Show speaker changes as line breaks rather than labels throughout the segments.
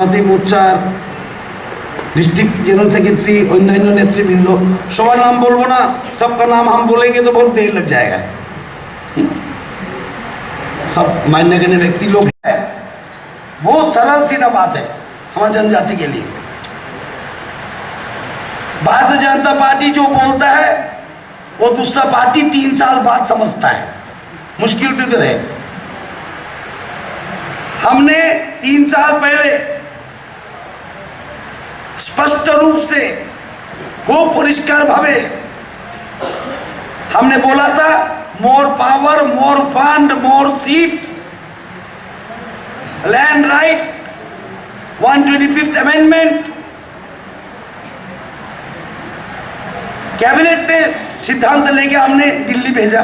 মোর্চার district general secretary अन्य नेतृवृंद सबार नाम बोलबो ना, सबका नाम हम बोलेंगे तो बहुत देर लग जाएगा। सब मान्य करने व्यक्ति लोग हैं। बहुत सरल सीधा बात है हमारी जनजाति के लिए। भारतीय जनता पार्टी जो बोलता है वो दूसरा पार्टी 3 साल बाद समझता है। मुश्किल तो इधर है। हमने 3 साल पहले स्पष्ट रूप से को परिष्कार भावे हमने बोला था, more power, more fund, more seat, land right, 125th amendment. Cabinet ने सिद्धांत लेके हमने दिल्ली भेजा।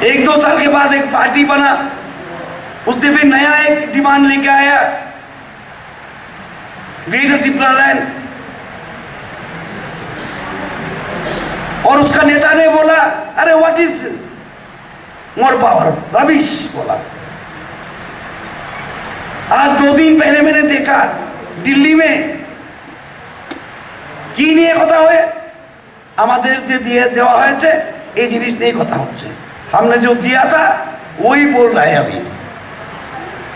1-2 साल के बाद एक पार्टी बना, उसने फिर नया एक डिमांड लेके आया, ग्रेटर त्रिपुरा लैंड। और उसका नेता ने बोला, अरे what is more power, rubbish बोला। आज 2 दिन पहले मैंने देखा दिल्ली में কি নিয়ে কথা হয়, আমাদের যে দিয়ে দেওয়া হয়েছে এই জিনিস নিয়ে কথা হচ্ছে। हमने जो दिया था वही बोल रहा है अभी।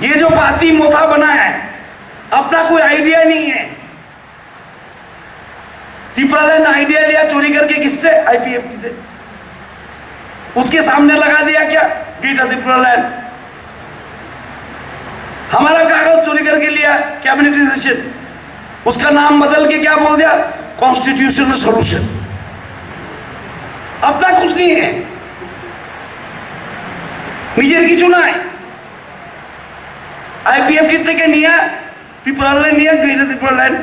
ये जो पार्टी मोथा बना है, अपना कोई आइडिया नहीं है। त्रिपुरा लैंड आइडिया लिया चोरी करके, किससे? आईपीएफटी से। उसके सामने लगा दिया क्या? Greater Tripura land. हमारा कागज चोरी करके लिया, कैबिनेट डिसीजन, उसका नाम बदल के क्या बोल दिया? Constitutional solution. अपना कुछ नहीं है, নিজের কিছু নাই। আইপিএফটি থেকে নিয়ে ত্রিপুরা ল্যান্ড নিয়ে গ্রেটার ত্রিপুরা ল্যান্ড,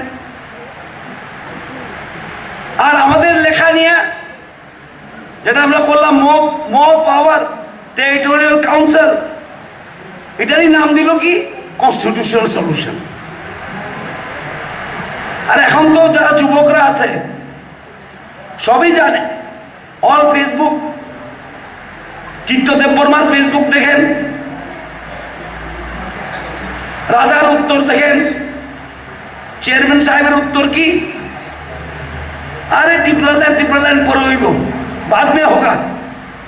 আর আমাদের লেখা নিয়ে যেটা আমরা করলাম মোর পাওয়ার টেরিটোরিয়াল কাউন্সিল, এটারই নাম দিল কি? Constitutional solution. আর এখন তো যারা যুবকরা আছে সবই জানে। অল ফেসবুক, চিত্ত দেববর্মার ফেসবুক দেখেন, রাজার উত্তর দেখেন, চেয়ারম্যান সাহেবের उत्तर की, अरे त्रिपुरा लैंड पर हुई वो बाद में होगा,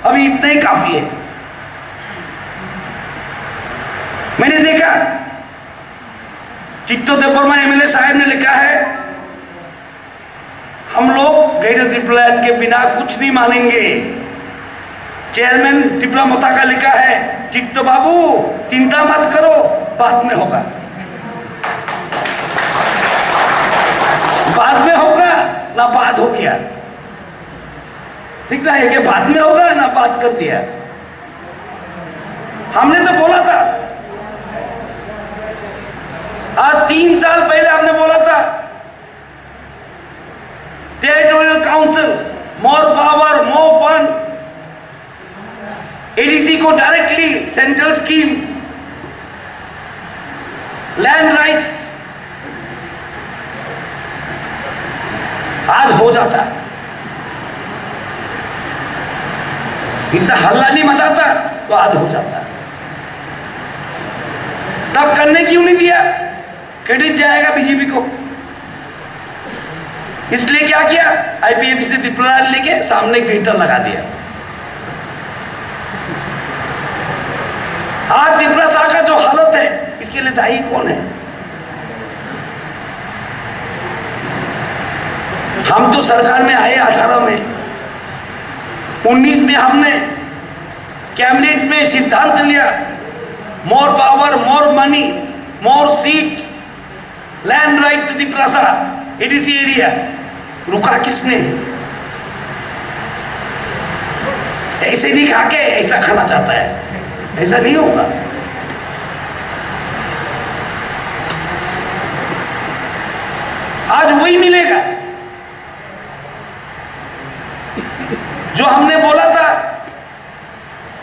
अभी इतना ही काफी है। मैंने देखा चित्तो देवबर्मा एमएलए साहब ने लिखा है, हम लोग ग्रेटर त्रिपुरा लैंड के बिना कुछ नहीं मानेंगे। चेयरमैन त्रिपुरा मोता का लिखा है, चित्तो बाबू चिंता मत करो, बाद में होगा। बाद में होगा ना बात हो गया, ठीक ना है कि बाद में होगा ना बात कर दिया। हमने तो बोला था, आज 3 साल पहले हमने बोला था, टेरिटोरियल काउंसिल, मोर पावर, मोर फंड, एडीसी को directly central scheme, land rights, आज हो जाता। इतना हल्ला नहीं मचाता तो आज हो जाता। तब करने क्यों नहीं दिया? क्रेडिट जाएगा बीजेपी को। इसलिए क्या किया? आईपीएफटी से त्रिपुरा लेके सामने ग्रेटर लगा दिया। आज त्रिपुरा शाखा जो हालत है, इसके लिए दायी कौन है? हम तो सरकार में आए 18 में, 19 में हमने कैबिनेट में सिद्धांत लिया, more power, more money, more seat, land right to Tripura ADC area. रुका किसने? ऐसे नहीं खा के ऐसा खाना चाहता है, ऐसा नहीं होगा। आज वही मिलेगा जो हमने बोला था,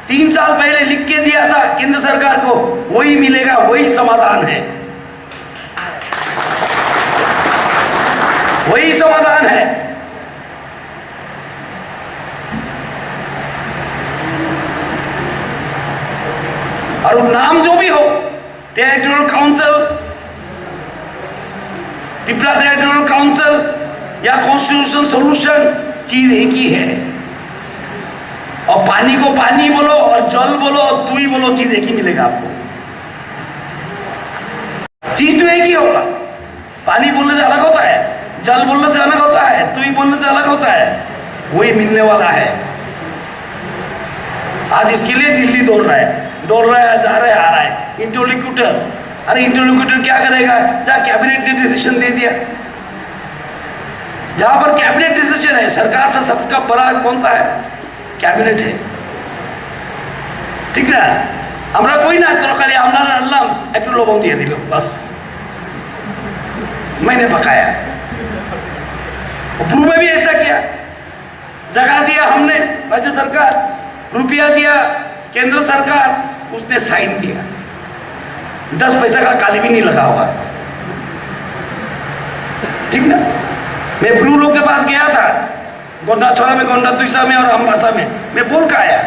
3 साल पहले लिख के दिया था केंद्र सरकार को, वही मिलेगा, वही समाधान है, वही समाधान है। और नाम जो भी हो, territorial council, Tripura territorial council या कॉन्स्टिट्यूशन सोल्यूशन चीज एक ही है। और पानी को पानी बोलो और जल बोलो और तुई बोलो, चीज एक ही मिलेगा आपको। चीज तो एक ही होगा। पानी बोलने से अलग होता है, जल बोलने से अलग होता है, तुई बोलने से अलग होता है, वही मिलने वाला है। आज इसके लिए दिल्ली दौड़ रहा है, जा रहा है, आ रहा है इंटरलोक्यूटर। अरे इंटरलोक्यूटर क्या करेगा? जहां कैबिनेट ने डिसीजन दे दिया, जहां पर कैबिनेट डिसीजन है, सरकार से सबका बड़ा कौन सा है? कैबिनेट है, ठीक ना? हमरा कोई ना तो खाली আমরা আনলাম একটু লবণ দিয়ে দিল, बस मैंने पकाया। पूर्व में भी ऐसा किया, जगह दिया हमने राज्य सरकार, रुपया दिया केंद्र सरकार, उसने साइन दिया, 10 पैसा का काली भी नहीं लगा हुआ, ठीक ना? मैं ब्रू लोग के पास गया था, गोंडा छोरा में, गोंडा तुइसा में और अम्बासा में। मैं बोल का आया,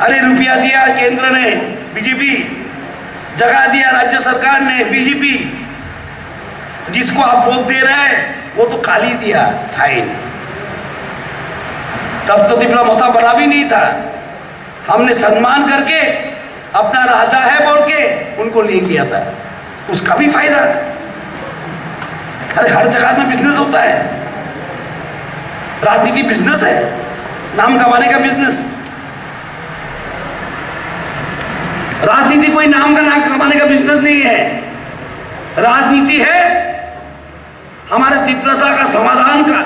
अरे रुपया दिया केंद्र ने बीजेपी, जगह दिया राज्य सरकार ने बीजेपी, जिसको आप वोट दे रहे हैं वो तो काली दिया साइन। तब तो त्रिपुरा मोथा बना भी नहीं था, हमने सम्मान करके अपना राजा है बोल के उनको ले किया था, उसका भी फायदा। अरे हर जगह में बिजनेस होता है, राजनीति बिजनेस है, नाम कमाने का बिजनेस। राजनीति कोई नाम कमाने का बिजनेस नहीं है, राजनीति है हमारे त्रिपुरा का समाधान का,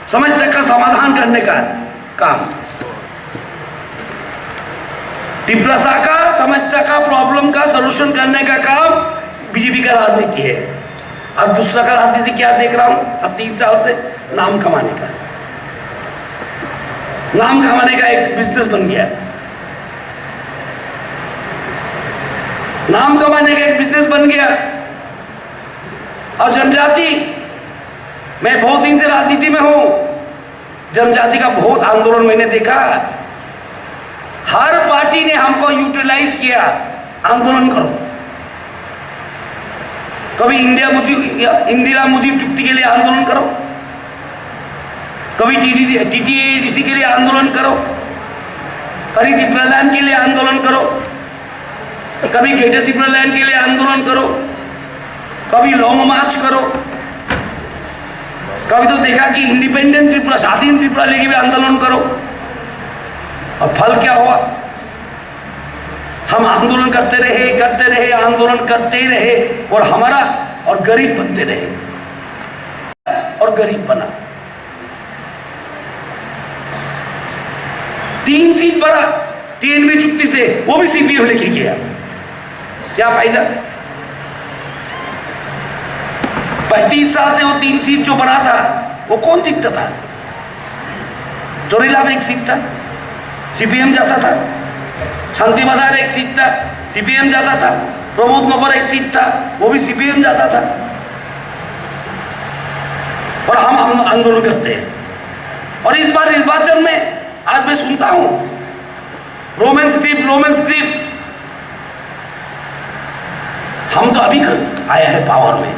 समस्या का समाधान करने का काम। त्रिपुरा का समस्या का, प्रॉब्लम का सलूशन करने का काम बीजेपी का राजनीति है। अब दूसरा का राजनीति क्या देख रहा हूं अब 3 साल से, नाम कमाने का, नाम कमाने का एक बिजनेस बन गया, नाम कमाने का एक बिजनेस बन गया। और जनजाति, मैं बहुत दिन से राजनीति में हूं, जनजाति का बहुत आंदोलन मैंने देखा, हर पार्टी ने हमको यूटिलाइज किया, आंदोलन करो। कभी इंदिरा मुजीब चुक्ति के लिए आंदोलन करो, कभी टीटीएडीसी के लिए आंदोलन करो, कभी त्रिपुरा लैंड के लिए आंदोलन करो, कभी ग्रेटर त्रिपुरा लैंड के लिए आंदोलन करो, कभी लॉन्ग मार्च करो, कभी तो देखा कि इंडिपेंडेंट त्रिपुरा, स्वाधीन त्रिपुरा लेके भी आंदोलन करो। और फल क्या हुआ? हम आंदोलन करते रहे, आंदोलन करते रहे और हमारा और गरीब बनते रहे और गरीब बना। 3 सीट बढ़ा TNB चुक्ति से, वो भी CPM लेके गया, क्या फायदा? 35 साल से वो 3 सीट जो बना था वो कौन जीतता था? चोरीला में 1 सीट था, CPM जाता था, शांति बाजार 1 सीट था, CPM जाता था, प्रमोद नगर 1 सीट था, वो भी CPM जाता था। और हम आंदोलन करते हैं। और इस बार निर्वाचन में आज मैं सुनता हूं रोमन स्क्रिप्ट, हम तो अभी आया है पावर में,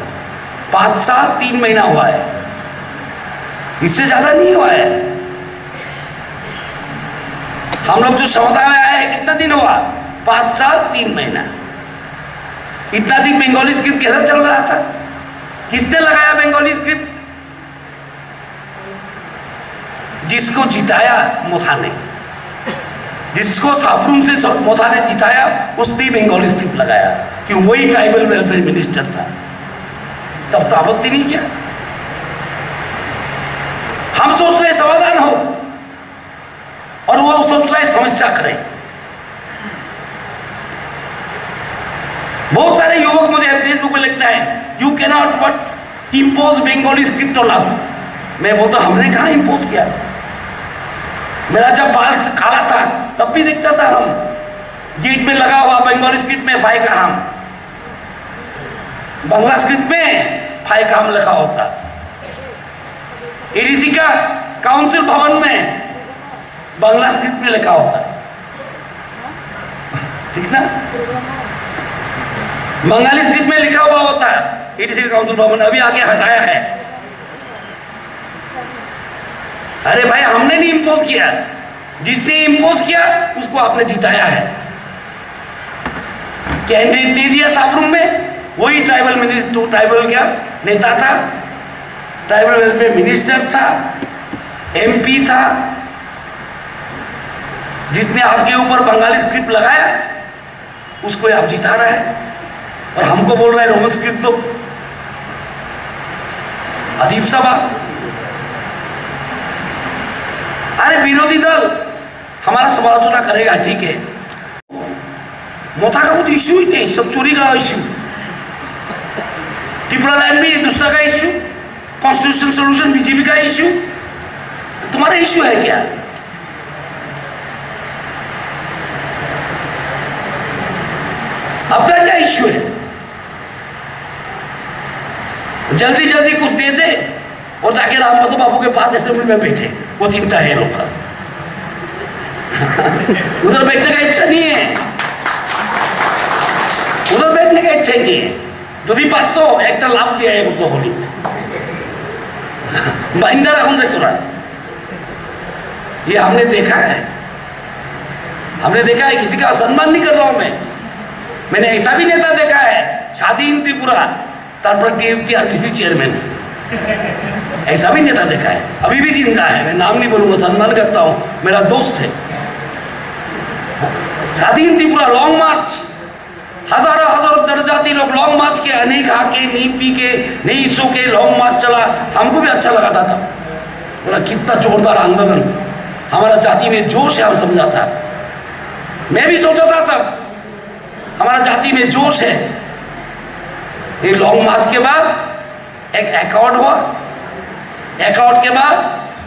5 साल 3 महीना हुआ है, इससे ज्यादा नहीं हुआ है। हम लोग जो समुदाय में आए हैं कितना दिन हुआ? 5 साल 3 महीना। इतना दिन बंगाली स्क्रिप्ट कैसा चल रहा था? किसने लगाया बंगाली स्क्रिप्ट? जिसको जिताया मोथा ने, जिसको साबरूम से मोथा ने जिताया, उसने बंगाली स्क्रिप्ट लगाया कि वही ट्राइबल वेलफेयर मिनिस्टर था। तब तो आपत्ति नहीं किया। हम सोच रहे समाधान हो और वो सोच रहे समस्या करें। बहुत सारे युवक मुझे फेसबुक पे लिखता है, you can not but impose Bengali script on us. मैं बोलता हमने कहा इम्पोज किया? मेरा जब बाल काला था तब भी देखता था, हम गेट में लगा हुआ बंगाली स्क्रिप्ट में फाइ का हम, बांग्ला स्क्रिप्ट में फाइ का हम लिखा होता। एडीसी का काउंसिल भवन में बांग्ला स्क्रिप्ट में लिखा होता। ठीक, लिखना, बंगाली स्क्रिप्ट में लिखा हुआ होता है एडीसी काउंसिल भवन, अभी आके हटाया है। अरे भाई हमने नहीं इंपोज किया, जिसने इंपोज किया उसको आपने जिताया है। कैंडिडेट नहीं दिया साबरूम में, वही ट्राइबल क्या नेता था, ट्राइबल वेलफेयर मिनिस्टर था, एमपी था, जिसने आपके ऊपर बंगाली स्क्रिप्ट लगाया उसको आप जिता रहा है, और हमको बोल रहा है रोमन स्क्रिप्ट। तो अजीब सा बात। अरे विरोधी दल हमारा समालोचना करेगा, ठीक है, मोथा का कुछ इश्यू ही नहीं, सब चोरी का इश्यू, त्रिपुरा लैंड भी दूसरा का इश्यू, कॉन्स्टिट्यूशन सोल्यूशन बीजेपी का इश्यू, तुम्हारा इश्यू है क्या? अपना क्या इश्यू है? जल्दी जल्दी कुछ दे दे और जाके रामपतो बाबू के पास असेंबली में बैठे, वो चिंता है लोग का। उधर बैठने का इच्छा नहीं है, उधर बैठने का इच्छा नहीं है। जो भी बात तो एक लाभ दिया है तो होली महिंदा रखूं चुरा, ये हमने देखा है, हमने देखा है। किसी का सम्मान नहीं कर रहा हूं मैंने ऐसा भी नेता देखा है, शादीन त्रिपुरा टीआरपीसी चेयरमैन, ऐसा भी नेता देखा है, अभी भी जिंदा है, मैं नाम नहीं बोलूंगा, सम्मान करता हूं, मेरा दोस्त है। शादीन त्रिपुरा लॉन्ग मार्च, हजारों हजारों जनजाति लोग लॉन्ग मार्च के, अनेक आके नहीं पी के नहीं सो के लॉन्ग मार्च चला, हमको भी अच्छा लगा था। बोला कितना जोरदार आंदोलन, हमारा जाति में जोश है, हम समझा था। मैं भी सोचा था तब हमारा जाति में जोश है। ये लॉन्ग मार्च के बाद एक अकॉर्ड हुआ, अकॉर्ड के बाद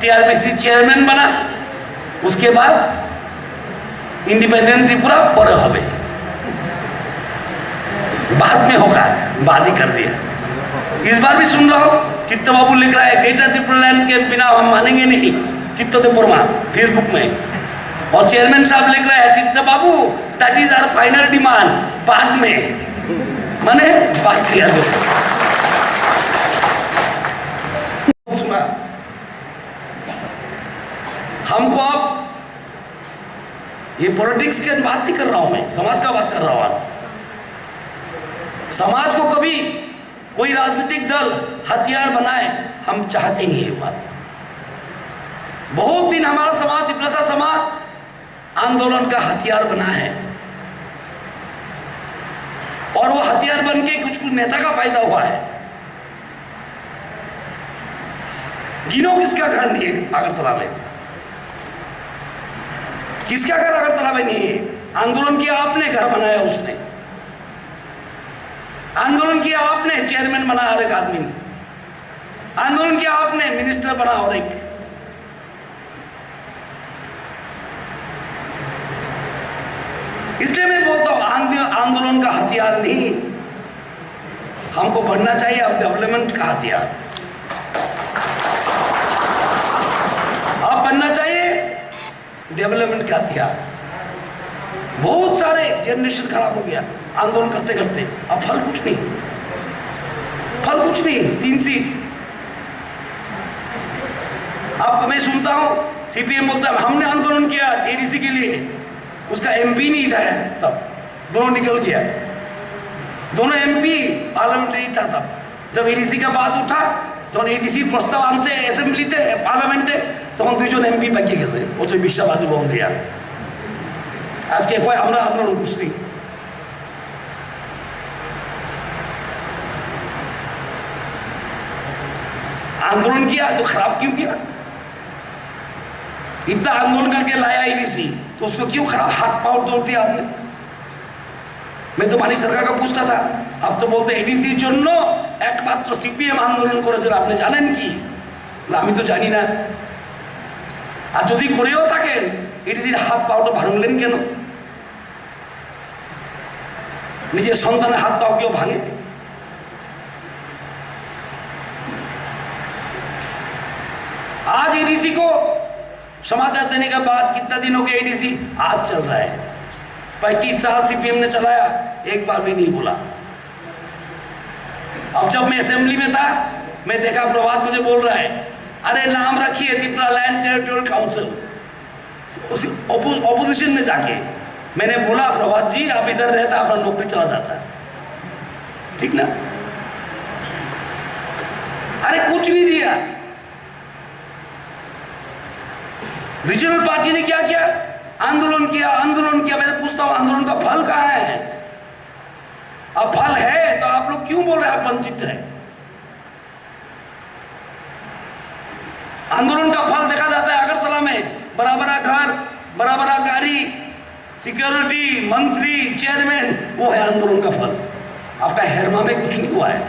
टीआरपीसी चेयरमैन बना, उसके बाद इंडिपेंडेंट त्रिपुरा पर हवे बाद में होगा, बाद ही कर दिया। इस बार भी सुन रहा हूं चित्त बाबू लिख रहा है ग्रेटर त्रिपुरा लैंड के बिना हम मानेंगे नहीं, चित्त त्रिपुरा फेसबुक में, और चेयरमैन साहब लिख रहे हैं Chitta Babu that is our final demand, बाद में, माने बात किया। सुना हमको, अब ये पॉलिटिक्स की बात नहीं कर रहा हूं मैं, समाज का बात कर रहा हूं। आज समाज को कभी कोई राजनीतिक दल हथियार बनाए, हम चाहते नहीं ये बात। बहुत दिन हमारा समाज, तिपलसा समाज आंदोलन का हथियार बना है, और वो हथियार बन के कुछ कुछ नेता का फायदा हुआ है। गिनो किसका घर नहीं है अगरतला में, किसका घर अगरतला में नहीं है? आंदोलन किया आपने, घर बनाया उसने, आंदोलन किया आपने, चेयरमैन बना और एक आदमी ने, आंदोलन किया आपने, मिनिस्टर बना और एक। इसलिए मैं बोलता हूं आंदोलन का हथियार नहीं, हमको बनना चाहिए अब डेवलपमेंट का हथियार। अब बनना चाहिए डेवलपमेंट का हथियार। बहुत सारे जनरेशन खराब हो गया आंदोलन करते करते, अब फल कुछ नहीं, फल कुछ नहीं। 3 सीट अब मैं सुनता हूं सीपीएम बोलता है हमने आंदोलन किया एडीसी के लिए, उसका एमपी नहीं था तब, दोनों निकल गया, दोनों एमपी पार्लियामेंट्री था तब। जब एडीसी का बात उठा तो एडीसी प्रस्ताव आमचे असेंबलीते पार्लामेंटे তখন দুইজন এমপি বাকি গেছে, ওই বিশ্বাবাদী বহন দিয়া আজকে কয় আমরা আন্দোলন করছি। आंदोलन किया तो खराब क्यों किया? इतना आंदोलन करके लाया एडीसी, तो उसको क्यों खराब हाथ पांव तोड़ दिया आपने? मैं तो मानी सरकार का पूछता था, अब तो बोलते एडीसी জন্য একমাত্র সিপিএম আন্দোলন করেছে, আপনি জানেন কি? আমি তো জানি না। আর যদি করেও থাকেন এডিসির হাত পাওটা ভাঙলেন কেন? নিজের সন্তানের হাত পাও কেউ ভাঙে? आज एडीसी को समाचार देने के बाद कितना दिन हो गया एडीसी आज चल रहा है, 35 साल सीपीएम ने चलाया, एक बार भी नहीं बोला। अब जब मैं असेंबली में था, मैं देखा प्रभात मुझे बोल रहा है, अरे नाम रखिए त्रिपुरा लैंड टेरिटोरियल काउंसिल, उसी ऑपोजिशन में जाके। मैंने बोला प्रभात जी आप इधर रहता अपना नौकरी चला जाता, ठीक ना। अरे कुछ नहीं दिया। रीजनल पार्टी ने क्या किया? आंदोलन किया, आंदोलन किया। मैं तो पूछता हूं आंदोलन का फल कहां है? अब फल है तो आप लोग क्यों बोल रहे हैं आप वंचित है? आंदोलन का फल देखा जाता है अगरतला में, बड़ा बड़ा घर, बड़ा बड़ा गाड़ी, सिक्योरिटी, मंत्री, चेयरमैन, वो है आंदोलन का फल। आपका हेरमा में कुछ नहीं हुआ है,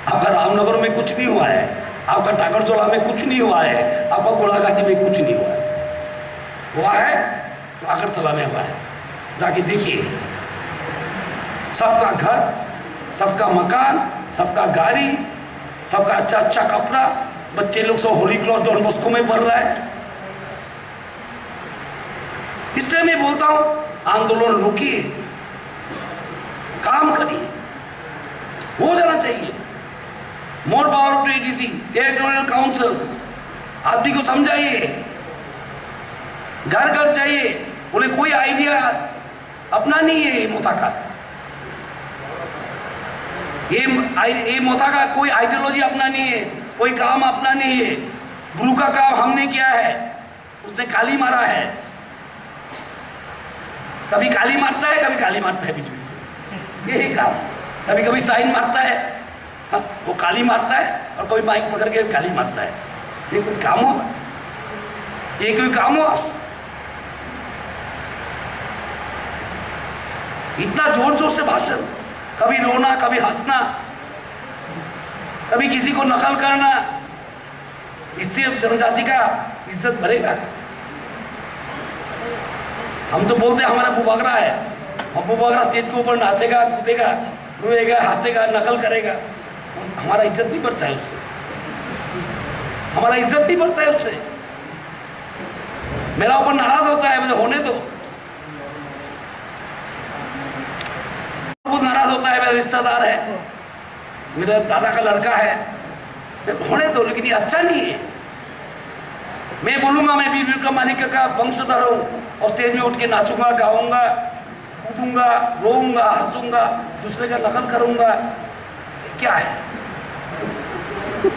आपका रामनगर में कुछ नहीं हुआ है, आपका टाकरचोला में कुछ नहीं हुआ है, आपका गोलाघाटी में कुछ नहीं हुआ है। हुआ है तो अगरतला में हुआ है, जाके देखिए। सबका घर, सबका मकान, सबका गाड़ी, सबका अच्छा अच्छा कपड़ा, बच्चे लोग सब होली क्रॉस डॉन बॉस्को में पढ़ रहा है। इसलिए मैं बोलता हूं आंदोलन रोकिए, काम करिए, हो जाना चाहिए। More power to ADC, territorial council, आदमी को समझाइए, घर घर जाइए, बोले कोई आइडिया अपना नहीं है। मोथा का ये मोथा का कोई आइडियोलॉजी अपना नहीं है, कोई काम अपना नहीं है। गुरु का काम हमने किया है, उसने काली मारा है। कभी काली मारता है, कभी काली मारता है, बीच में यही काम। कभी कभी साइन मारता है, हाँ, वो काली मारता है, और कभी माइक पकड़ के काली मारता है। ये कोई काम हो? ये कोई काम हो? इतना जोर जोर से भाषण, कभी रोना, कभी हंसना, कभी किसी को नकल करना, इससे जनजाति का इज्जत बढ़ेगा? हम तो बोलते हैं हमारा बुबागरा है, और बुबागरा स्टेज के ऊपर नाचेगा, कूदेगा, रोएगा, हंसेगा, नकल करेगा, हमारा इज्जत नहीं बढ़ता है उससे, हमारा इज्जत नहीं बढ़ता है उससे। मेरा ऊपर नाराज होता है, मुझे होने दो। बहुत नाराज होता है, मेरा रिश्तेदार है, मेरा दादा का लड़का है, होने दो, लेकिन ये अच्छा नहीं है। मैं बोलूंगा मैं वीर विक्रम मानिक का वंशधर हूँ, और स्टेज में उठ के नाचूंगा, गाऊंगा, कूदूंगा, रोऊंगा, हंसूंगा, दूसरे का नकल करूंगा, क्या है?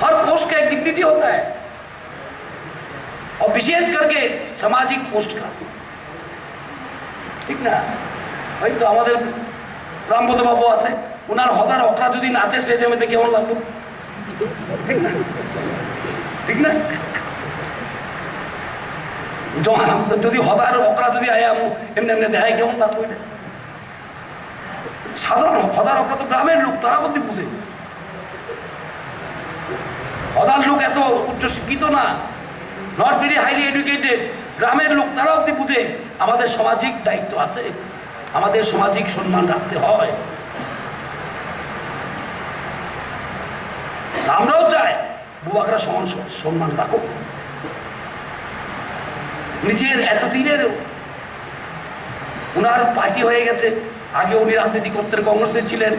हर पोस्ट का एक डिग्निटी होता है, और विशेष करके सामाजिक पोस्ट का, ठीक ना। भाई तो हमारे रामपद बाबू आछे, उनार हज़ार अकड़ा जो नाचे स्टेजे में केमन लागलो, ठीक ना, ठीक ना। जो हज़ार अकड़ा जो आया एमने एमने देखाय केमन लागलो? साधारण हज़ार अकड़ा तो ग्रामेर लोक, तारा बदी बुझे। हज़ार लोक एत उच्च शिक्षित ना, नट वेरी हाईली एडुकेटेड, ग्रामेर लोक तारा अब्दि बुझे आमादेर सामाजिक दायित्व आछे, आमादेर सामाजिक सम्मान राखते हय। আমরাও চাই বুবাকরা সমান সম্মান রাখো। নিজের এতদিনের উনার পার্টি হয়ে গেছে, আগে উনি রাজনীতি করতেন, কংগ্রেসে ছিলেন,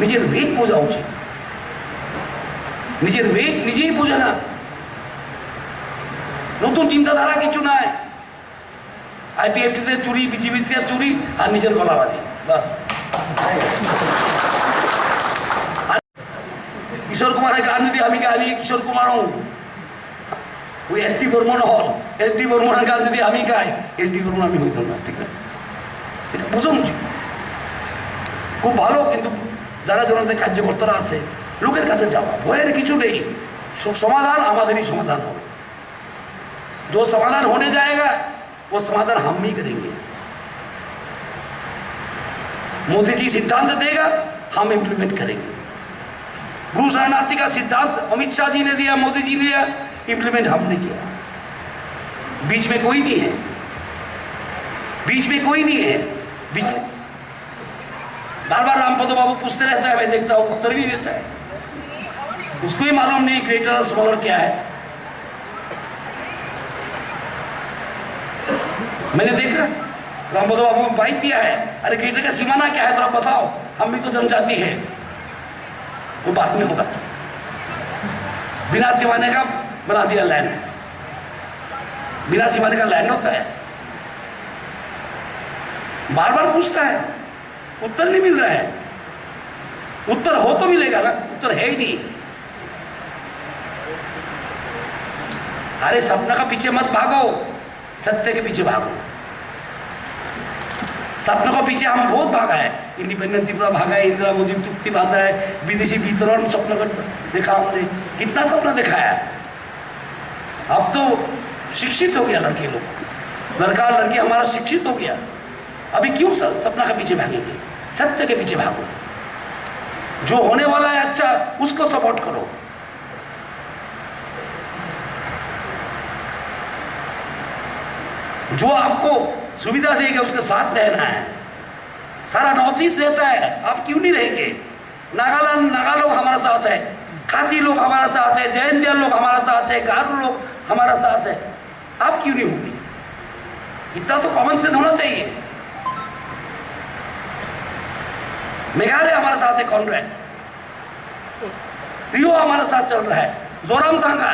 নিজের ওয়েট বোঝা উচিত। নিজের ওয়েট নিজেই বোঝে না, নতুন চিন্তাধারা কিছু নাই। আইপিএফটিতে চুরি, বিজেপিতে চুরি, আর নিজের গলাবাজি, বাস। किशोर कुमार गान जो हमें गाई किशोर कुमार वो एस टी बर्मन हल एस डी बर्मन गान जो हमें गाई एस डी बर्मन हमें हईत ना, ठीक है। बुझुन खूब भालो, किन्तु যারা জনতা কার্যকর্তারা আছে লোকের কাছে যাওয়া, ভয়ের কিছু নেই, समाधान हमारे समाधान हो। जो समाधान होने जाएगा वो समाधान हम ही करेंगे। मोदी जी सिद्धांत देगा, हम इम्प्लीमेंट करेंगे। भू शरणार्थी का सिद्धांत अमित शाह जी ने दिया, मोदी जी ने दिया, इम्प्लीमेंट हमने किया। बीच में कोई नहीं है, बीच में कोई नहीं है। बीच में बार बार रामपद बाबू पूछते रहता है, मैं देखता हूँ उत्तर नहीं देता है, उसको ही मालूम नहीं ग्रेटर और स्मॉलर क्या है। मैंने देखा रामभद्र बाबू को बाइक दिया है, अरे बेटे का सीमाना क्या है, तो आप बताओ, हम भी तो जनजाति है। वो बाद में होगा, बिना सीमाने का बना दिया लैंड, बिना सीमाने का लैंड होता है। बार बार पूछता है, उत्तर नहीं मिल रहा है। उत्तर हो तो मिलेगा ना, उत्तर है ही नहीं। अरे सपना का पीछे मत भागो, सत्य के पीछे भागो। सपनों को पीछे हम बहुत भागा है, इंडिपेंडेंट त्रिपुरा भागा है, इंदिरा मोदी चुक्ति बांधा है, विदेशी वितरण सपनों को देखा हमने, कितना सपना देखा है। अब तो शिक्षित हो गया लड़के लोग, लड़का लड़की हमारा शिक्षित हो गया। अभी क्यों सपना के पीछे भागेंगे, सत्य के पीछे भागो। जो होने वाला है अच्छा, उसको सपोर्ट करो। जो आपको सुविधा देगा उसके साथ रहना है। सारा नॉर्थ ईस्ट रहता है, आप क्यों नहीं रहेंगे? नागालैंड, नागा लोग हमारा साथ है, खासी लोग हमारा साथ है, जैनतिया लोग हमारा साथ है, गारो लोग हमारा साथ है, आप क्यों नहीं होंगे? इतना तो कॉमन सेंस होना चाहिए। मेघालय हमारा साथ है, कॉनरेड रियो हमारा साथ चल रहा है, जोरामथांगा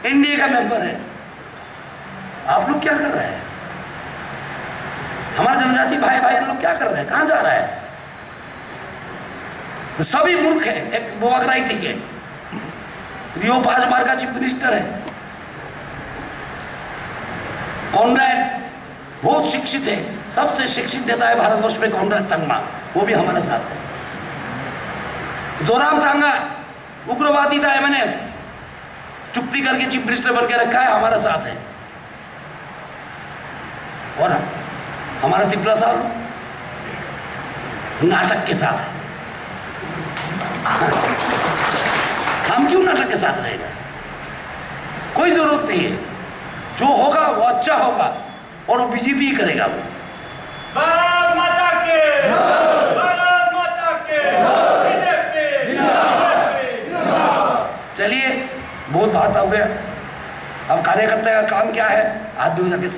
एनडीए का मेंबर है। आप लोग क्या कर रहे हैं? हमारे जनजाति भाई भाई लोग क्या कर रहे हैं, कहां जा रहा है? तो सभी मूर्ख है। एक बोवाकराई ठीक है, रियो 5 बार का चीफ मिनिस्टर है, कॉनरेड बहुत शिक्षित है, सबसे शिक्षित नेता है भारतवर्ष में कॉनरेड संगमा, वो भी हमारे साथ है। जोरामथांगा उग्रवादी था, एमएनएफ चुक्ति करके चीफ मिनिस्टर बन के रखा है, हमारा साथ है। और हमारा त्रिपुरा साहब नाटक के साथ है। हम क्यों नाटक के साथ रहेगा? कोई जरूरत नहीं है। जो होगा वो अच्छा होगा, और वो बीजेपी ही करेगा। वो
भारत माता के, भारत माता के, बीजेपी।
चलिए, बहुत बात हो गया। अब कार्यकर्ता का काम क्या है, आदमी जाके